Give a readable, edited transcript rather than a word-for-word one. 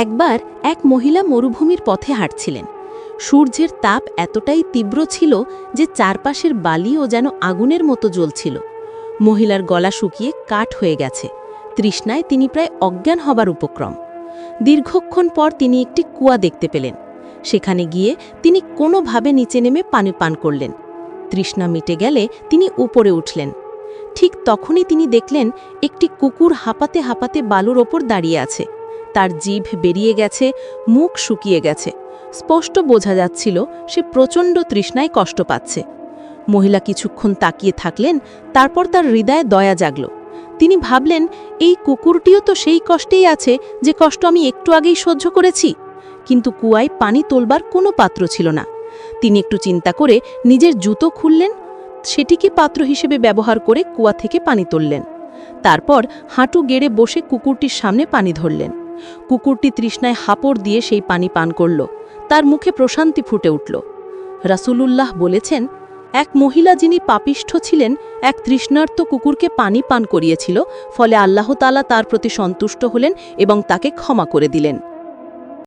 একবার এক মহিলা মরুভূমির পথে হাঁটছিলেন। সূর্যের তাপ এতটাই তীব্র ছিল যে চারপাশের বালিও যেন আগুনের মতো জ্বলছিল। মহিলার গলা শুকিয়ে কাঠ হয়ে গেছে। তৃষ্ণায় তিনি প্রায় অজ্ঞান হবার উপক্রম। দীর্ঘক্ষণ পর তিনি একটি কুয়া দেখতে পেলেন। সেখানে গিয়ে তিনি কোনোভাবে নিচে নেমে পানি পান করলেন। তৃষ্ণা মিটে গেলে তিনি উপরে উঠলেন। ঠিক তখনই তিনি দেখলেন একটি কুকুর হাঁপাতে হাঁপাতে বালুর ওপর দাঁড়িয়ে আছে। তার জিভ বেরিয়ে গেছে, মুখ শুকিয়ে গেছে। স্পষ্ট বোঝা যাচ্ছিল সে প্রচণ্ড তৃষ্ণায় কষ্ট পাচ্ছে। মহিলা কিছুক্ষণ তাকিয়ে থাকলেন, তারপর তার হৃদয়ে দয়া জাগল। তিনি ভাবলেন, এই কুকুরটিও তো সেই কষ্টেই আছে যে কষ্ট আমি একটু আগেই সহ্য করেছি। কিন্তু কুয়ায় পানি তোলবার কোনো পাত্র ছিল না। তিনি একটু চিন্তা করে নিজের জুতো খুললেন, সেটিকে পাত্র হিসেবে ব্যবহার করে কুয়া থেকে পানি তুললেন। তারপর হাঁটু গেড়ে বসে কুকুরটির সামনে পানি ধরলেন। কুকুরটি তৃষ্ণায় হাঁপড় দিয়ে সেই পানি পান করল। তার মুখে প্রশান্তি ফুটে উঠল। রাসূলুল্লাহ বলেছেন, এক মহিলা যিনি পাপিষ্ঠ ছিলেন, এক তৃষ্ণার্ত কুকুরকে পানি পান করিয়েছিল, ফলে আল্লাহ তাআলা তার প্রতি সন্তুষ্ট হলেন এবং তাকে ক্ষমা করে দিলেন।